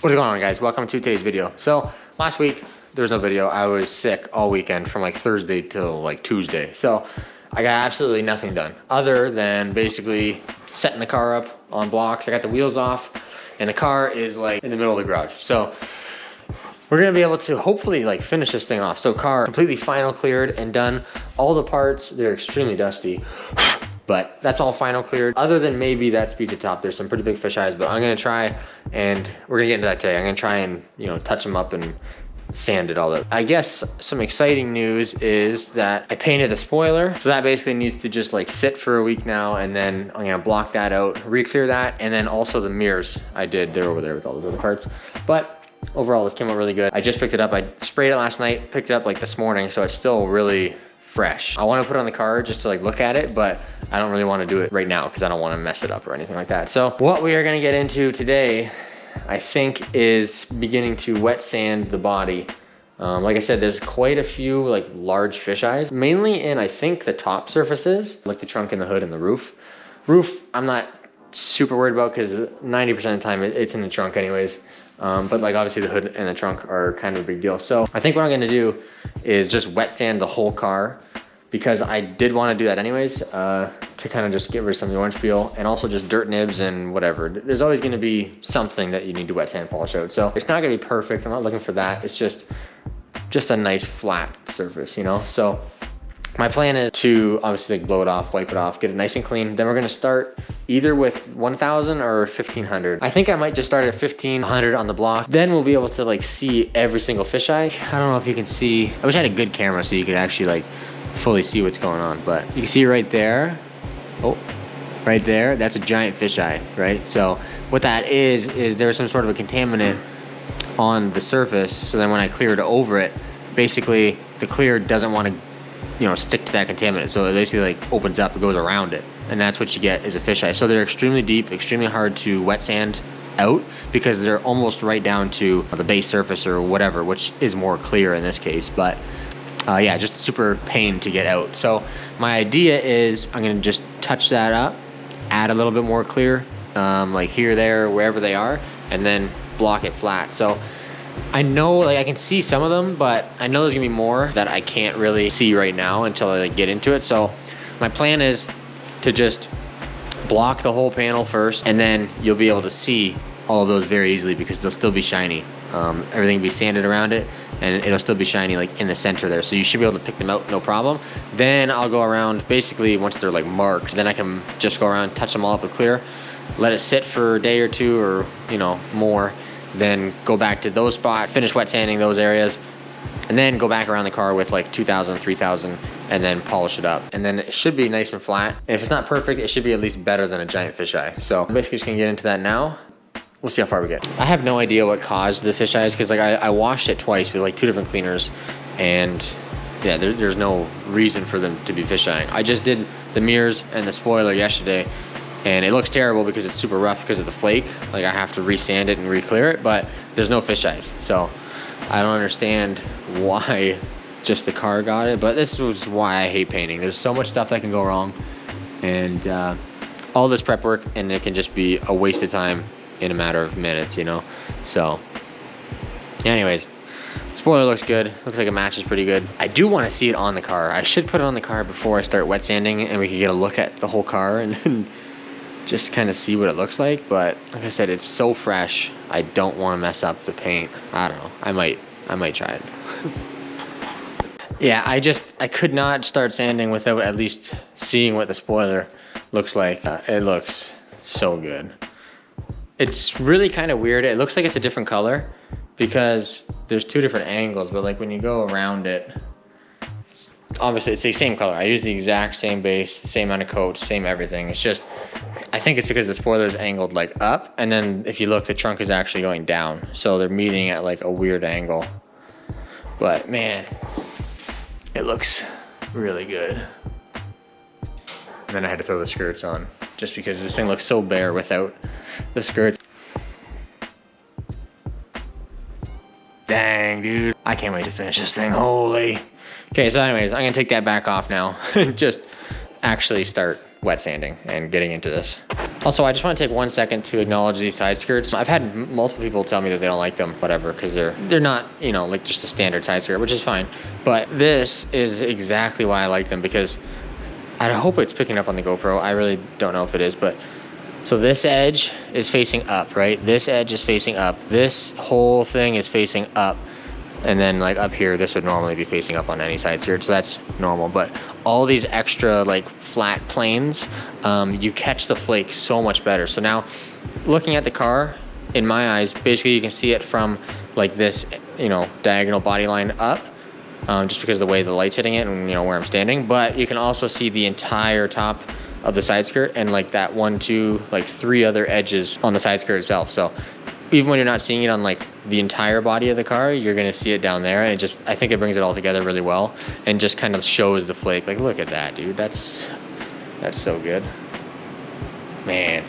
What's going on, guys? Welcome to today's video. So last week there was no video. I was sick all weekend from like Thursday till like Tuesday. So I got absolutely nothing done other than basically setting the car up on blocks. I got the wheels off and the car is like in the middle of the garage. So we're gonna be able to hopefully like finish this thing off. So car completely final cleared and done. All the parts, they're extremely dusty. But that's all final cleared. Other than maybe that speed to top, there's some pretty big fish eyes, but I'm gonna try, and we're gonna get into that today. I'm gonna try and, touch them up and sand it all up. I guess some exciting news is that I painted the spoiler. So that basically needs to just like sit for a week now, and then I'm gonna block that out, re-clear that, and then also the mirrors they're over there with all those other parts. But overall, this came out really good. I just picked it up. I sprayed it last night, picked it up like this morning, so it's still really fresh. I want to put it on the car just to like look at it, but I don't really want to do it right now because I don't want to mess it up or anything like that. So what we are going to get into today, I think, is beginning to wet sand the body. Like I said, there's quite a few like large fish eyes, mainly in I think the top surfaces, like the trunk and the hood and the roof. Roof, I'm not super worried about because 90% of the time it's in the trunk anyways. But like obviously the hood and the trunk are kind of a big deal. So I think what I'm gonna do is just wet sand the whole car, because I did want to do that anyways, to kind of just get rid of some of the orange peel and also just dirt nibs and whatever. There's always gonna be something that you need to wet sand polish out. So it's not gonna be perfect. I'm not looking for that. It's just a nice flat surface, So my plan is to obviously like blow it off, wipe it off, get it nice and clean. Then we're gonna start either with 1000 or 1500. I think I might just start at 1500 on the block. Then we'll be able to like see every single fisheye. I don't know if you can see. I wish I had a good camera so you could actually like fully see what's going on, but you can see right there. Oh, right there, that's a giant fisheye, right? So what that is there's some sort of a contaminant on the surface. So then when I cleared over it, basically the clear doesn't want to stick to that contaminant. So it basically like opens up, it goes around it. And that's what you get is a fisheye. So they're extremely deep, extremely hard to wet sand out because they're almost right down to the base surface or whatever, which is more clear in this case. But yeah, just super pain to get out. So my idea is I'm gonna just touch that up, add a little bit more clear, like here, there, wherever they are, and then block it flat. So I know like I can see some of them, but I know there's gonna be more that I can't really see right now until I like get into it. So my plan is to just block the whole panel first, and then you'll be able to see all of those very easily because they'll still be shiny. Everything will be sanded around it and it'll still be shiny like in the center there. So you should be able to pick them out, no problem. Then I'll go around basically once they're like marked, then I can just go around, touch them all up with clear, let it sit for a day or two or more, then go back to those spots, finish wet sanding those areas, and then go back around the car with like 2000, 3000, and then polish it up. And then it should be nice and flat. And if it's not perfect, it should be at least better than a giant fisheye. So I'm basically just gonna get into that now. We'll see how far we get. I have no idea what caused the fisheyes because like I washed it twice with like 2 different cleaners, and yeah, there's no reason for them to be fisheyeing. I just did the mirrors and the spoiler yesterday, and it looks terrible because it's super rough because of the flake. Like I have to re-sand it and re-clear it, but there's no fisheyes. So I don't understand why just the car got it, but this was why I hate painting. There's so much stuff that can go wrong, and all this prep work, and it can just be a waste of time in a matter of minutes, So anyways, spoiler looks good. Looks like it matches pretty good. I do want to see it on the car. I should put it on the car before I start wet sanding, and we can get a look at the whole car and just kind of see what it looks like. But like I said, it's so fresh. I don't want to mess up the paint. I don't know. I might try it. Yeah, I could not start sanding without at least seeing what the spoiler looks like. It looks so good. It's really kind of weird. It looks like it's a different color because there's 2 different angles, but like when you go around it, obviously it's the same color. I use the exact same base, same amount of coats, same everything. It's just, I think it's because the spoiler is angled like up, and then if you look, the trunk is actually going down. So they're meeting at like a weird angle. But man, it looks really good. And then I had to throw the skirts on just because this thing looks so bare without the skirts. Dang, dude. I can't wait to finish this thing. Holy. Okay, so anyways, I'm gonna take that back off now and just actually start wet sanding and getting into this. Also, I just want to take 1 second to acknowledge these side skirts. I've had multiple people tell me that they don't like them, whatever, because they're not, you know, like just a standard side skirt, which is fine. But this is exactly why I like them, because I hope it's picking up on the GoPro. I really don't know if it is, but so this edge is facing up, right? This edge is facing up. This whole thing is facing up. And then like up here, this would normally be facing up on any side skirt, so that's normal. But all these extra like flat planes, you catch the flake so much better. So now looking at the car, in my eyes, basically you can see it from like this, you know, diagonal body line up, just because of the way the light's hitting it and, you know, where I'm standing. But you can also see the entire top of the side skirt and like that 1, 2, like 3 other edges on the side skirt itself. So even when you're not seeing it on like the entire body of the car, you're gonna see it down there, and it just, I think it brings it all together really well and just kind of shows the flake. Like, look at that, dude. That's so good. Man,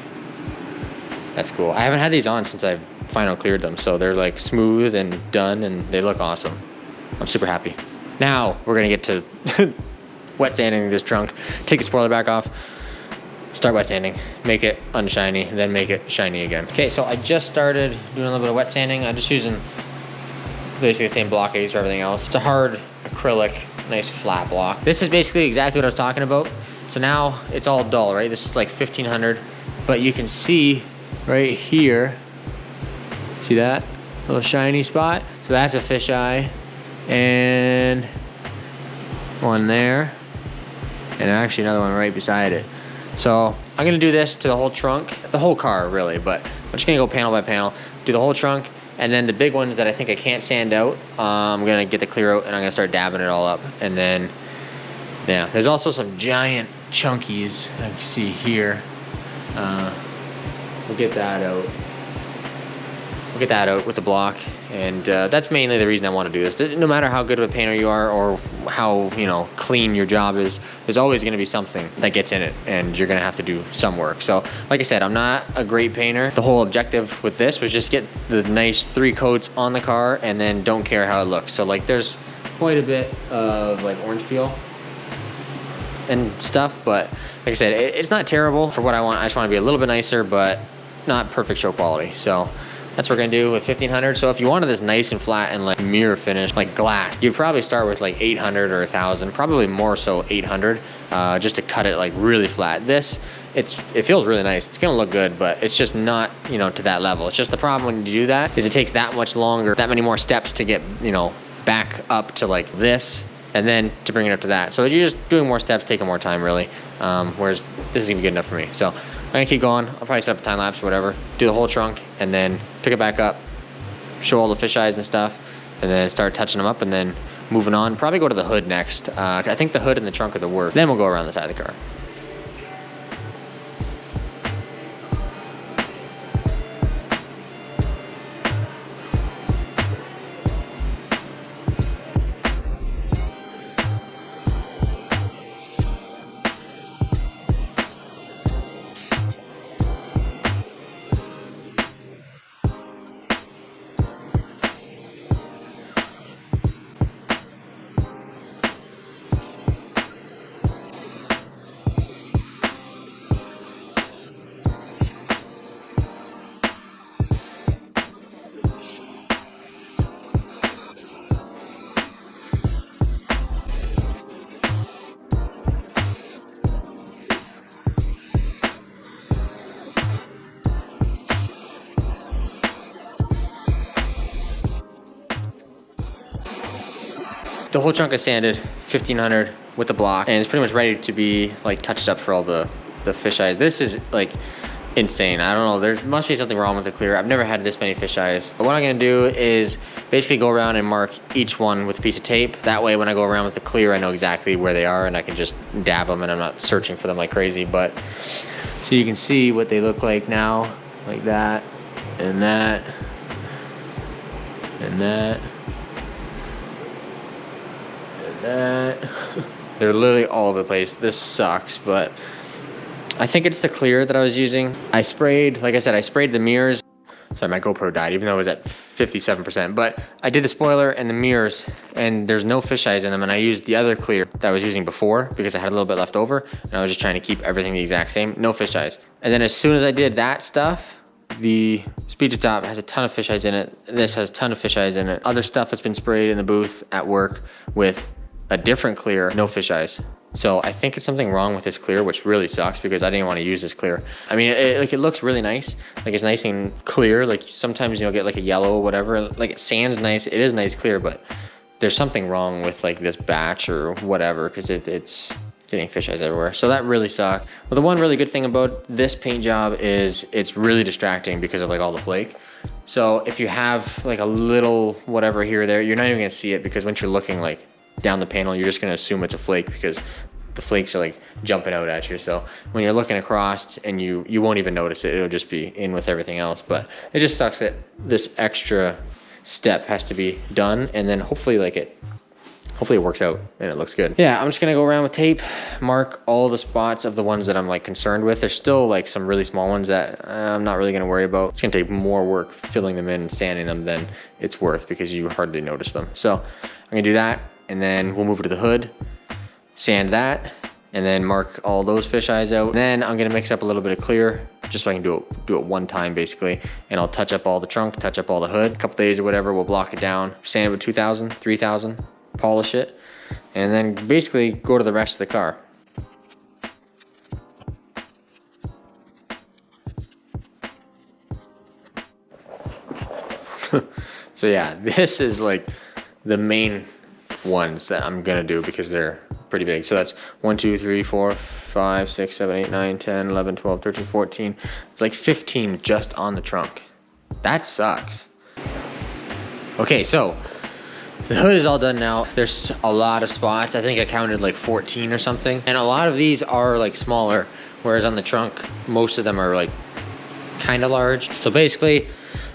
that's cool. I haven't had these on since I've final cleared them, so they're like smooth and done, and they look awesome. I'm super happy. Now we're gonna get to wet sanding this trunk. Take the spoiler back off. Start wet sanding, make it unshiny, then make it shiny again. Okay, so I just started doing a little bit of wet sanding. I'm just using basically the same block I use for everything else. It's a hard acrylic, nice flat block. This is basically exactly what I was talking about. So now it's all dull, right? This is like 1500, but you can see right here, see that little shiny spot? So that's a fisheye, and one there, and actually another one right beside it. So I'm gonna do this to the whole trunk, the whole car really, but I'm just gonna go panel by panel, do the whole trunk, and then the big ones that I think I can't sand out, I'm gonna get the clear out and I'm gonna start dabbing it all up. And then, yeah, there's also some giant chunkies I can see here. We'll get that out. We'll get that out with the block, and that's mainly the reason I want to do this. No matter how good of a painter you are or how, you know, clean your job is, there's always going to be something that gets in it, and you're going to have to do some work. So like I said, I'm not a great painter. The whole objective with this was just get the nice 3 coats on the car and then don't care how it looks. So like there's quite a bit of like orange peel and stuff, but like I said, it's not terrible for what I want. I just want to be a little bit nicer, but not perfect show quality. So that's what we're gonna do with 1500. So if you wanted this nice and flat and like mirror finish, like glass, you'd probably start with like 800 or 1000, probably more so 800, just to cut it like really flat. This, it feels really nice. It's gonna look good, but it's just not, you know, to that level. It's just the problem when you do that is it takes that much longer, that many more steps to get, you know, back up to like this, and then to bring it up to that. So you're just doing more steps, taking more time really, whereas this is gonna be good enough for me. So I'm gonna keep going. I'll probably set up a time lapse or whatever, do the whole trunk, and then pick it back up, show all the fisheyes and stuff, and then start touching them up, and then moving on. Probably go to the hood next. I think the hood and the trunk are the worst. Then we'll go around the side of the car. The whole trunk is sanded, 1500 with the block, and it's pretty much ready to be like touched up for all the fisheyes. This is like insane. I don't know, there must be something wrong with the clear. I've never had this many fisheyes. But what I'm gonna do is basically go around and mark each one with a piece of tape. That way when I go around with the clear, I know exactly where they are and I can just dab them and I'm not searching for them like crazy. But so you can see what they look like now, like that, and that, and that. They're literally all over the place. This sucks, but I think it's the clear that I was using. I sprayed, like I said, I sprayed the mirrors. Sorry, my GoPro died, even though it was at 57%. But I did the spoiler and the mirrors, and there's no fisheyes in them. And I used the other clear that I was using before because I had a little bit left over, and I was just trying to keep everything the exact same. No fisheyes. And then as soon as I did that stuff, the speed to top has a ton of fish eyes in it. This has a ton of fish eyes in it. Other stuff that's been sprayed in the booth at work with a different clear, no fish eyes. So I think it's something wrong with this clear, which really sucks because I didn't want to use this clear. I mean, it looks really nice. Like it's nice and clear. Like sometimes you'll get like a yellow or whatever. Like it sands nice. It is nice clear, but there's something wrong with like this batch or whatever because it's getting fish eyes everywhere. So that really sucked. Well, the one really good thing about this paint job is it's really distracting because of like all the flake. So if you have like a little whatever here or there, you're not even gonna see it because once you're looking like down the panel, you're just gonna assume it's a flake because the flakes are like jumping out at you. So when you're looking across and you won't even notice it, it'll just be in with everything else. But it just sucks that this extra step has to be done, and then hopefully it works out and it looks good. Yeah, I'm just gonna go around with tape, mark all the spots of the ones that I'm like concerned with. There's still like some really small ones that I'm not really gonna worry about. It's gonna take more work filling them in and sanding them than it's worth because you hardly notice them. So I'm gonna do that, and then we'll move to the hood, sand that, and then mark all those fish eyes out. Then I'm gonna mix up a little bit of clear just so I can do it one time basically. And I'll touch up all the trunk, touch up all the hood. A couple days or whatever, we'll block it down, sand it with 2000, 3000, polish it, and then basically go to the rest of the car. So yeah, this is like the main ones that I'm gonna do because they're pretty big. So that's 1, 2, 3, 4, 5, 6, 7, 8, 9, 10, 11, 12, 13, 14. It's like 15 just on the trunk. That sucks. Okay, so the hood is all done now. There's a lot of spots. I think I counted like 14 or something. And a lot of these are like smaller, whereas on the trunk, most of them are like kind of large. So basically,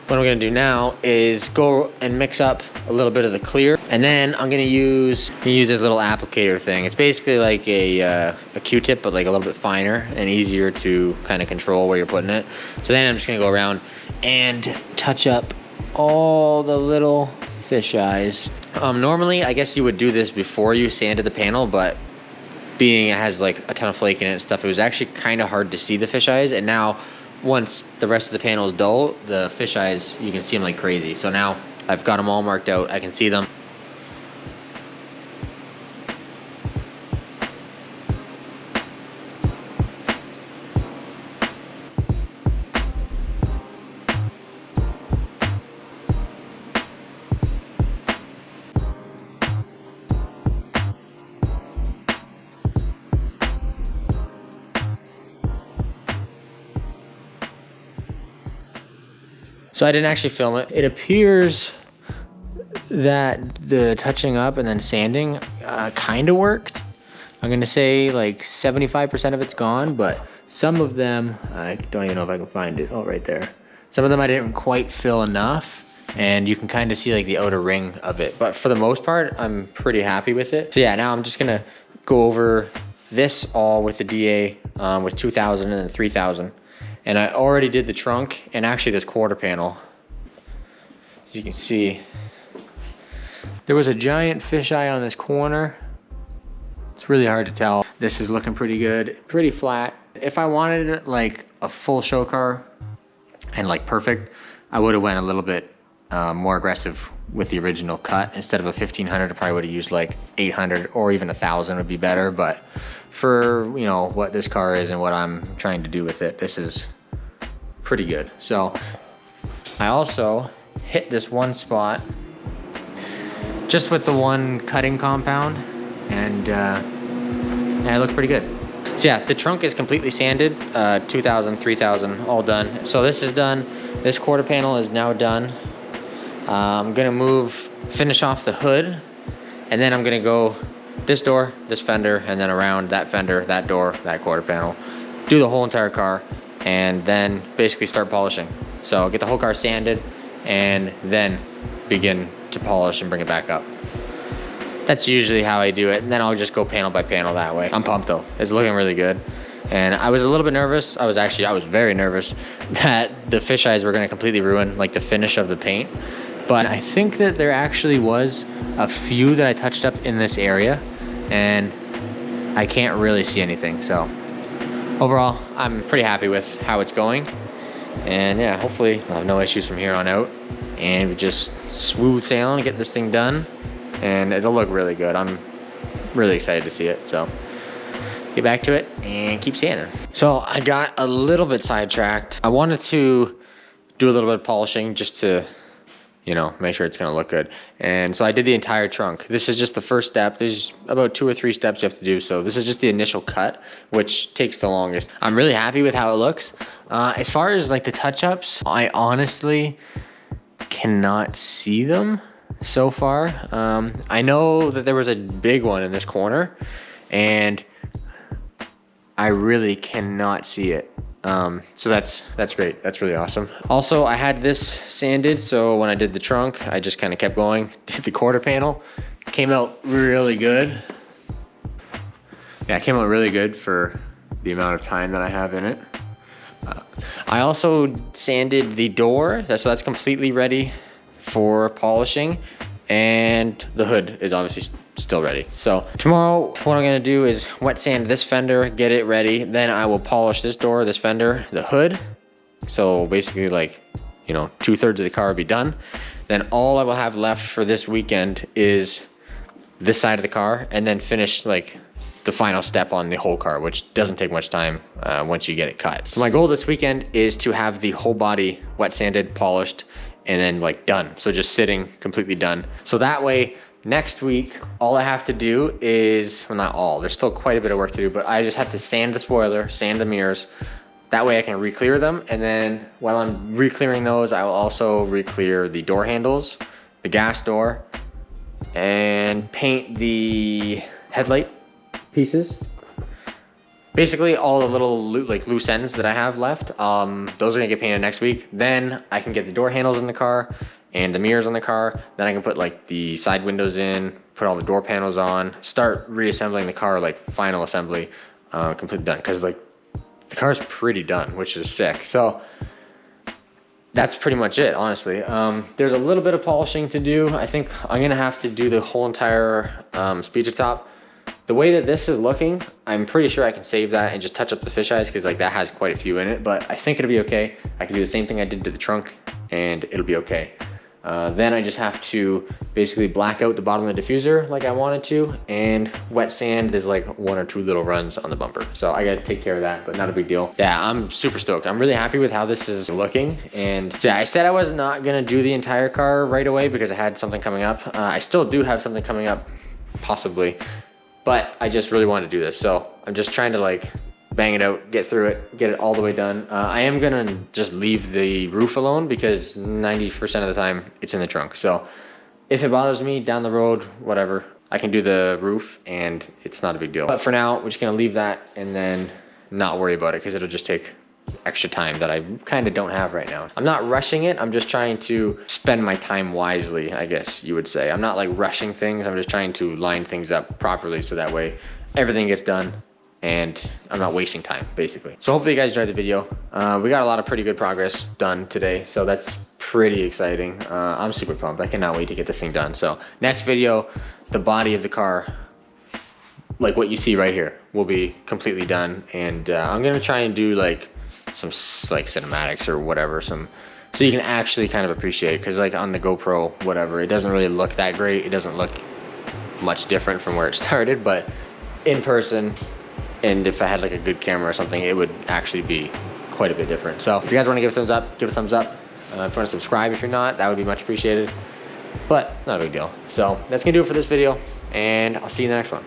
what I'm gonna do now is go and mix up a little bit of the clear, and then I'm gonna use this little applicator thing. It's basically like a Q-tip, but like a little bit finer and easier to kind of control where you're putting it. So then I'm just gonna go around and touch up all the little fish eyes. Normally, I guess you would do this before you sanded the panel, but being it has like a ton of flake in it and stuff, it was actually kind of hard to see the fish eyes. And now, once the rest of the panel is dull, the fish eyes, you can see them like crazy. So now I've got them all marked out. I can see them. So I didn't actually film it. It appears that the touching up and then sanding kind of worked. I'm gonna say like 75% of it's gone, but some of them, I don't even know if I can find it. Oh, right there. Some of them I didn't quite fill enough, and you can kind of see like the outer ring of it. But for the most part, I'm pretty happy with it. So yeah, now I'm just gonna go over this all with the DA with 2000 and then 3000. And I already did the trunk and actually this quarter panel. As you can see, there was a giant fisheye on this corner. It's really hard to tell. This is looking pretty good, pretty flat. If I wanted it like a full show car and like perfect, I would have went a little bit more aggressive with the original cut. Instead of a 1500, I probably would have used like 800 or even 1000 would be better. But for, you know, what this car is and what I'm trying to do with it, this is pretty good. So I also hit this one spot just with the one cutting compound, and it looked pretty good. So yeah, the trunk is completely sanded, 2000, 3000, all done. So this is done. This quarter panel is now done. I'm gonna finish off the hood, and then I'm gonna go this door, this fender, and then around that fender, that door, that quarter panel, do the whole entire car, and then basically start polishing. So get the whole car sanded and then begin to polish and bring it back up. That's usually how I do it, and then I'll just go panel by panel that way. I'm pumped though. It's looking really good. And I was a little bit nervous. I was very nervous that the fish eyes were gonna completely ruin like the finish of the paint. But I think that there actually was a few that I touched up in this area, and I can't really see anything. So overall, I'm pretty happy with how it's going. And yeah, hopefully I'll have no issues from here on out. And we just smooth sailing and get this thing done. And it'll look really good. I'm really excited to see it. So get back to it and keep sanding. So I got a little bit sidetracked. I wanted to do a little bit of polishing just to, you know, make sure it's gonna look good. And so I did the entire trunk. This is just the first step. There's about 2 or 3 steps you have to do. So this is just the initial cut, which takes the longest. I'm really happy with how it looks. As far as like the touch-ups, I honestly cannot see them so far. I know that there was a big one in this corner and I really cannot see it. So that's great. That's really awesome. Also, I had this sanded, so when I did the trunk, I just kind of kept going. Did the quarter panel. Came out really good. Yeah, it came out really good for the amount of time that I have in it. I also sanded the door, so that's completely ready for polishing. And the hood is obviously still ready. So tomorrow, what I'm gonna do is wet sand this fender, get it ready. Then I will polish this door, this fender, the hood. So basically like, you know, 2/3 of the car will be done. Then all I will have left for this weekend is this side of the car and then finish like the final step on the whole car, which doesn't take much time once you get it cut. So my goal this weekend is to have the whole body wet sanded, polished, and then like done. So just sitting completely done. So that way next week, all I have to do is, well not all, there's still quite a bit of work to do, but I just have to sand the spoiler, sand the mirrors. That way I can re-clear them. And then while I'm re-clearing those, I will also re-clear the door handles, the gas door, and paint the headlight pieces. Basically all the little like loose ends that I have left, those are gonna get painted next week. Then I can get the door handles in the car and the mirrors on the car. Then I can put like the side windows in, put all the door panels on, start reassembling the car, like final assembly, completely done. Cause like the car's pretty done, which is sick. So that's pretty much it, honestly. There's a little bit of polishing to do. I think I'm gonna have to do the whole entire speeder top. The way that this is looking, I'm pretty sure I can save that and just touch up the fisheyes because like that has quite a few in it, but I think it'll be okay. I can do the same thing I did to the trunk and it'll be okay. Then I just have to basically black out the bottom of the diffuser like I wanted to and wet sand. There's like 1 or 2 little runs on the bumper. So I gotta take care of that, but not a big deal. Yeah, I'm super stoked. I'm really happy with how this is looking. And so yeah, I said I was not gonna do the entire car right away because I had something coming up. I still do have something coming up, possibly. But I just really want to do this. So I'm just trying to like bang it out, get through it, get it all the way done. I am gonna just leave the roof alone because 90% of the time it's in the trunk. So if it bothers me down the road, whatever, I can do the roof and it's not a big deal. But for now, we're just gonna leave that and then not worry about it because it'll just take extra time that I kind of don't have right now. I'm not rushing it. I'm just trying to spend my time wisely, I guess you would say. I'm not like rushing things. I'm just trying to line things up properly so that way everything gets done and I'm not wasting time, basically. So hopefully you guys enjoyed the video. We got a lot of pretty good progress done today, so that's pretty exciting. I'm super pumped. I cannot wait to get this thing done. So next video, the body of the car, like what you see right here, will be completely done. And I'm gonna try and do like some like cinematics or whatever, so you can actually kind of appreciate, because like on the GoPro, whatever, it doesn't really look that great. It doesn't look much different from where it started, but in person, and if I had like a good camera or something, it would actually be quite a bit different. So if you guys want to give a thumbs up, give a thumbs up. If you want to subscribe, if you're not, that would be much appreciated, but not a big deal. So that's gonna do it for this video, and I'll see you in the next one.